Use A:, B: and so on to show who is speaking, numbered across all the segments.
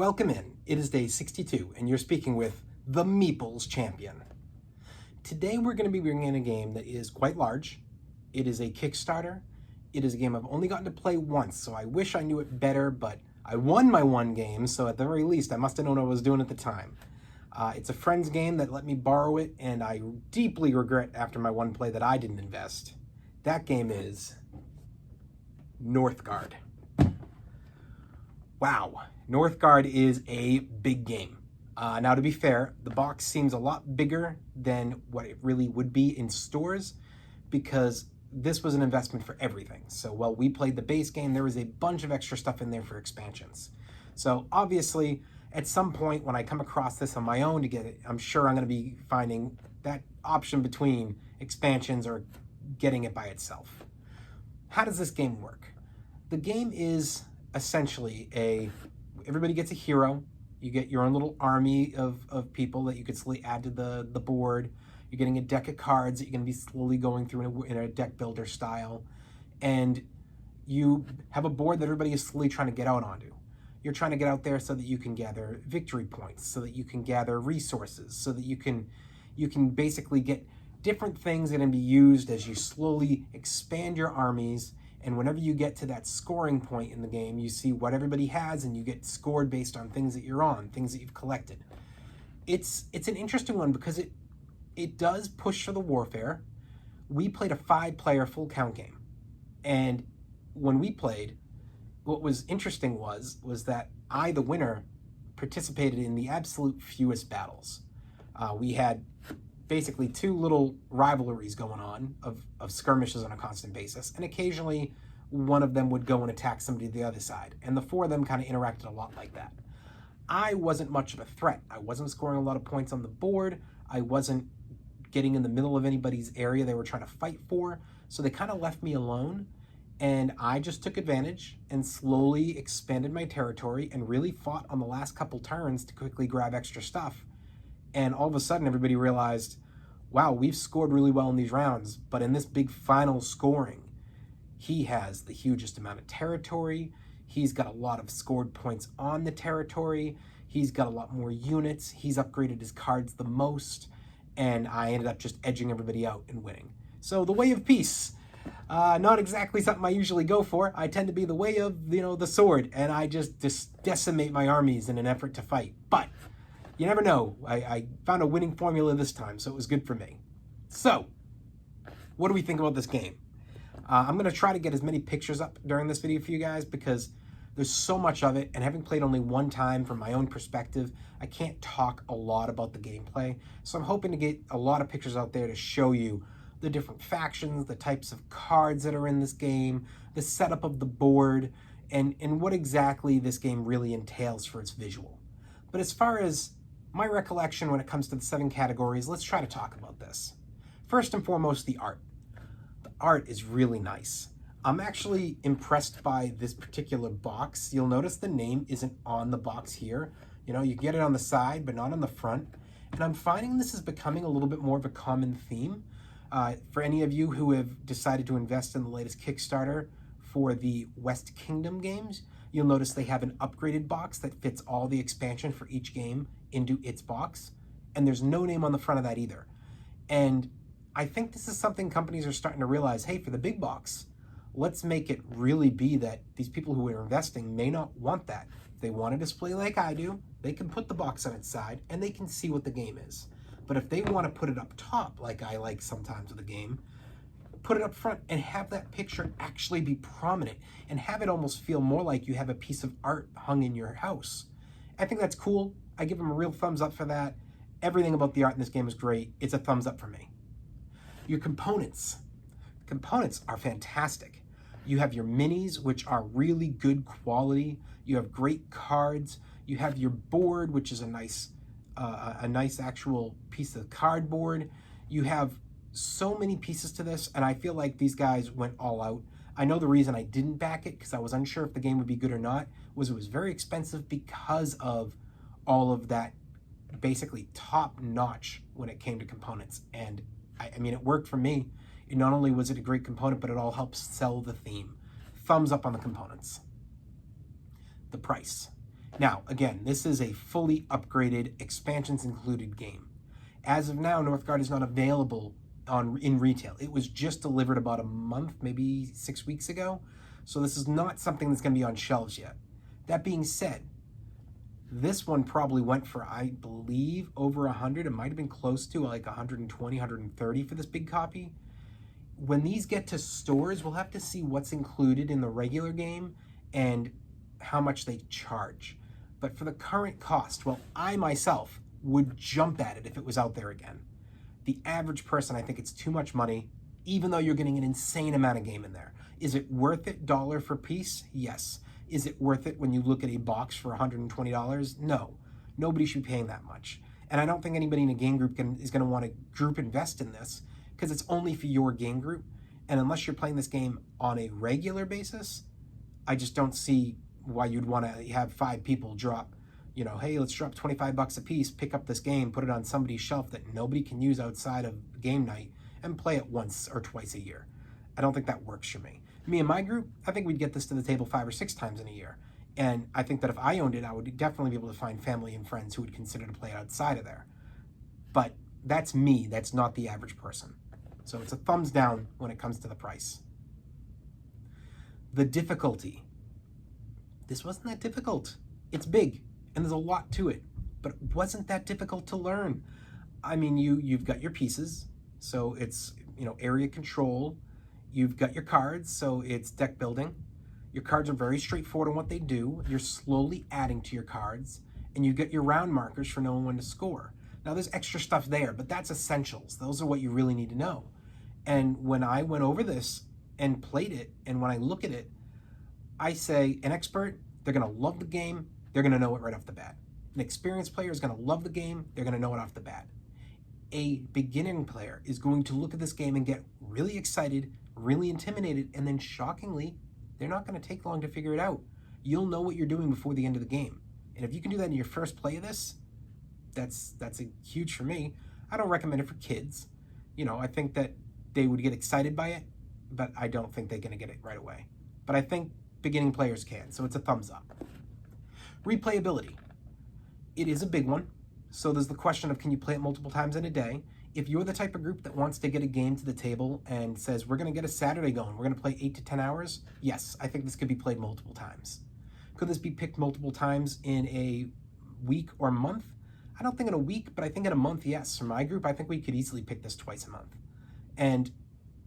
A: Welcome in. It is day 62, and you're speaking with the Meeples Champion. Today we're going to be bringing in a game that is quite large. It is a Kickstarter. It is a game I've only gotten to play once, so I wish I knew it better, but I won my one game, so at the very least I must have known what I was doing at the time. It's a friend's game that let me borrow it, and I deeply regret after my one play that I didn't invest. That game is Northgard. Wow, Northgard is a big game. Now, to be fair, the box seems a lot bigger than what it really would be in stores because this was an investment for everything. So while we played the base game, there was a bunch of extra stuff in there for expansions. So obviously, at some point when I come across this on my own to get it, I'm sure I'm going to be finding that option between expansions or getting it by itself. How does this game work? The game is essentially everybody gets a hero. You get your own little army of people that you could slowly add to the board. You're getting a deck of cards that you're going to be slowly going through in a deck builder style. And you have a board that everybody is slowly trying to get out onto. You're trying to get out there so that you can gather victory points, so that you can gather resources, so that you can basically get different things that can be used as you slowly expand your armies. And whenever you get to that scoring point in the game, you see what everybody has and you get scored based on things that you're on, things that you've collected. It's an interesting one because it does push for the warfare. We played a 5-player full count game. And when we played, what was interesting was that I, the winner, participated in the absolute fewest battles. We had basically 2 little rivalries going on of skirmishes on a constant basis, and occasionally one of them would go and attack somebody to the other side, and the 4 of them kind of interacted a lot like that. I wasn't much of a threat. I wasn't scoring a lot of points on the board. I wasn't getting in the middle of anybody's area they were trying to fight for, so they kind of left me alone, and I just took advantage and slowly expanded my territory and really fought on the last couple turns to quickly grab extra stuff. And all of a sudden, everybody realized, wow, we've scored really well in these rounds, but in this big final scoring, he has the hugest amount of territory. He's got a lot of scored points on the territory. He's got a lot more units. He's upgraded his cards the most, and I ended up just edging everybody out and winning. So the way of peace, not exactly something I usually go for. I tend to be the way of, the sword, and I just decimate my armies in an effort to fight. But you never know. I found a winning formula this time, so it was good for me. So, what do we think about this game? I'm going to try to get as many pictures up during this video for you guys because there's so much of it, and having played only one time from my own perspective, I can't talk a lot about the gameplay. So I'm hoping to get a lot of pictures out there to show you the different factions, the types of cards that are in this game, the setup of the board, and what exactly this game really entails for its visual. But as far as my recollection when it comes to the 7 categories, let's try to talk about this. First and foremost, the art. The art is really nice. I'm actually impressed by this particular box. You'll notice the name isn't on the box here. You get it on the side, but not on the front. And I'm finding this is becoming a little bit more of a common theme. For any of you who have decided to invest in the latest Kickstarter for the West Kingdom games, you'll notice they have an upgraded box that fits all the expansion for each game into its box, and there's no name on the front of that either. And I think this is something companies are starting to realize, hey, for the big box, let's make it really be that these people who are investing may not want that. If they want a display like I do, they can put the box on its side and they can see what the game is. But if they want to put it up top, like I like sometimes with a game, put it up front and have that picture actually be prominent and have it almost feel more like you have a piece of art hung in your house. I think that's cool. I give them a real thumbs up for that. Everything about the art in this game is great. It's a thumbs up for me. Your components. Components are fantastic. You have your minis, which are really good quality. You have great cards. You have your board, which is a nice actual piece of cardboard. You have so many pieces to this, and I feel like these guys went all out. I know the reason I didn't back it, because I was unsure if the game would be good or not, was it was very expensive because of all of that basically top notch when it came to components. And I mean, it worked for me. Not only was it a great component, but it all helps sell the theme. Thumbs up on the components. The price. Now, again, this is a fully upgraded, expansions included game. As of now, Northgard is not available in retail. It was just delivered about a month, maybe 6 weeks ago. So this is not something that's going to be on shelves yet. That being said, this one probably went for, I believe, over 100. It might have been close to like 120, 130 for this big copy. When these get to stores, we'll have to see what's included in the regular game and how much they charge. But for the current cost, well, I myself would jump at it if it was out there again. The average person, I think it's too much money, even though you're getting an insane amount of game in there. Is it worth it dollar for piece? Yes. Is it worth it when you look at a box for $120? No. Nobody should be paying that much. And I don't think anybody in a game group is going to want to group invest in this because it's only for your game group. And unless you're playing this game on a regular basis, I just don't see why you'd want to have 5 people drop, hey, let's drop $25 a piece, pick up this game, put it on somebody's shelf that nobody can use outside of game night and play it once or twice a year. I don't think that works for me. Me and my group, I think we'd get this to the table 5 or 6 times in a year. And I think that if I owned it, I would definitely be able to find family and friends who would consider to play it outside of there. But that's me, that's not the average person. So it's a thumbs down when it comes to the price. The difficulty. This wasn't that difficult. It's big, and there's a lot to it, but it wasn't that difficult to learn. I mean, you've got your pieces, so it's, area control. You've got your cards, so it's deck building. Your cards are very straightforward on what they do. You're slowly adding to your cards, and you get your round markers for knowing when to score. Now, there's extra stuff there, but that's essentials. Those are what you really need to know. And when I went over this and played it, and when I look at it, I say an expert, they're going to love the game. They're going to know it right off the bat. An experienced player is going to love the game. They're going to know it off the bat. A beginning player is going to look at this game and get really excited, really intimidated, and then shockingly, they're not going to take long to figure it out. You'll know what you're doing before the end of the game. And if you can do that in your first play of this, that's a huge for me. I don't recommend it for kids. I think that they would get excited by it, but I don't think they're going to get it right away. But I think beginning players can, so it's a thumbs up. Replayability. It is a big one. So there's the question of, can you play it multiple times in a day? If you're the type of group that wants to get a game to the table and says, we're going to get a Saturday going, we're going to play 8 to 10 hours, yes, I think this could be played multiple times. Could this be picked multiple times in a week or month? I don't think in a week, but I think in a month, yes. For my group, I think we could easily pick this twice a month. And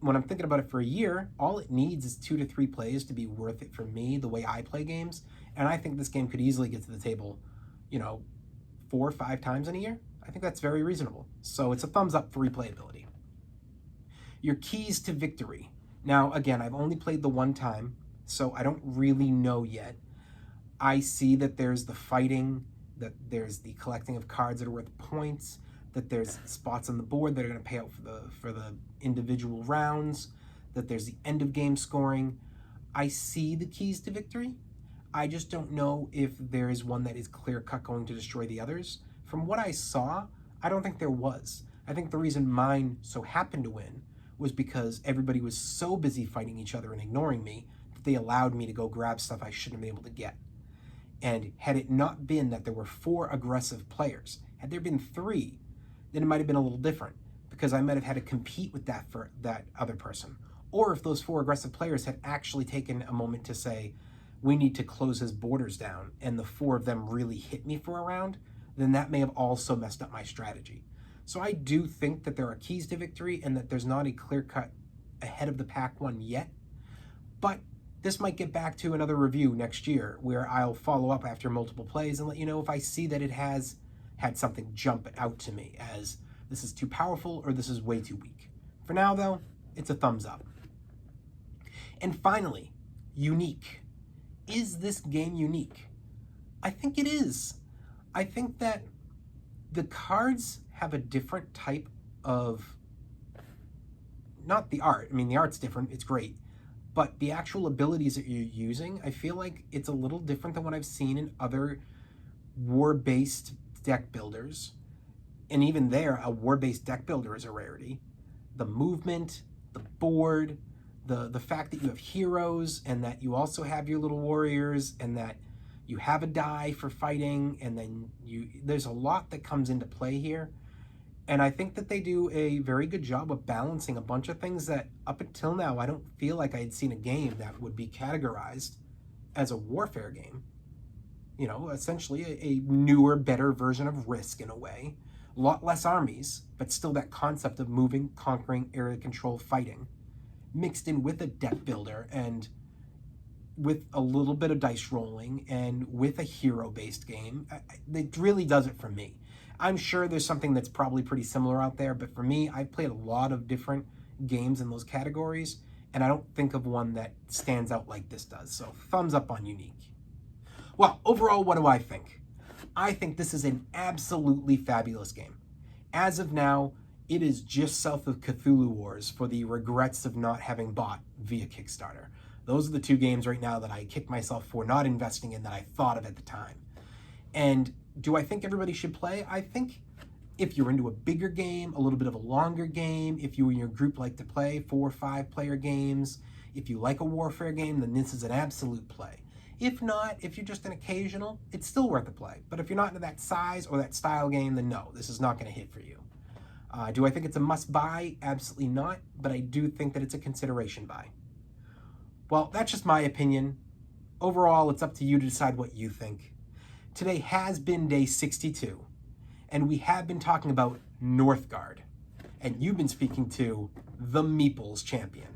A: when I'm thinking about it for a year, all it needs is 2 to 3 plays to be worth it for me, the way I play games. And I think this game could easily get to the table, 4 or 5 times in a year. I think that's very reasonable. So it's a thumbs up for replayability. Your keys to victory. Now, again, I've only played the one time, so I don't really know yet. I see that there's the fighting, that there's the collecting of cards that are worth points, that there's spots on the board that are going to pay out for the individual rounds, that there's the end of game scoring. I see the keys to victory. I just don't know if there is one that is clear-cut going to destroy the others. From what I saw, I don't think there was. I think the reason mine so happened to win was because everybody was so busy fighting each other and ignoring me that they allowed me to go grab stuff I shouldn't have been able to get. And had it not been that there were 4 aggressive players, had there been 3, then it might have been a little different, because I might have had to compete with that for that other person. Or if those 4 aggressive players had actually taken a moment to say, we need to close his borders down, and the 4 of them really hit me for a round, then that may have also messed up my strategy. So I do think that there are keys to victory and that there's not a clear-cut ahead of the pack one yet. But this might get back to another review next year where I'll follow up after multiple plays and let you know if I see that it has had something jump out to me as this is too powerful or this is way too weak. For now, though, it's a thumbs up. And finally, unique. Is this game unique? I think it is. I think that the cards have a different type of, not the art, I mean the art's different, it's great, but the actual abilities that you're using, I feel like it's a little different than what I've seen in other war-based deck builders. And even there, a war-based deck builder is a rarity. The movement, the board, the fact that you have heroes and that you also have your little warriors and that You have a die for fighting, and then there's a lot that comes into play here. And I think that they do a very good job of balancing a bunch of things that up until now, I don't feel like I had seen a game that would be categorized as a warfare game. You know, essentially a newer, better version of Risk in a way. A lot less armies, but still that concept of moving, conquering, area control, fighting, mixed in with a deck builder and with a little bit of dice rolling and with a hero-based game. It really does it for me. I'm sure there's something that's probably pretty similar out there, but for me, I've played a lot of different games in those categories, and I don't think of one that stands out like this does. So thumbs up on Unique. Well, overall, what do I think? I think this is an absolutely fabulous game. As of now, it is just south of Cthulhu Wars for the regrets of not having bought via Kickstarter. Those are the two games right now that I kick myself for not investing in that I thought of at the time. And do I think everybody should play? I think if you're into a bigger game, a little bit of a longer game, if you and your group like to play 4 or 5 player games, if you like a warfare game, then this is an absolute play. If not, if you're just an occasional, it's still worth a play. But if you're not into that size or that style game, then no, this is not going to hit for you. Do I think it's a must buy? Absolutely not, but I do think that it's a consideration buy. Well, that's just my opinion. Overall, it's up to you to decide what you think. Today has been day 62, and we have been talking about Northgard, and you've been speaking to the Meeples champion.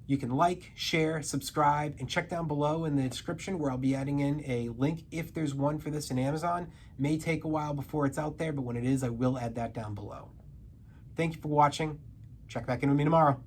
A: You can like, share, subscribe, and check down below in the description where I'll be adding in a link if there's one for this in Amazon. May take a while before it's out there, but when it is, I will add that down below. Thank you for watching. Check back in with me tomorrow.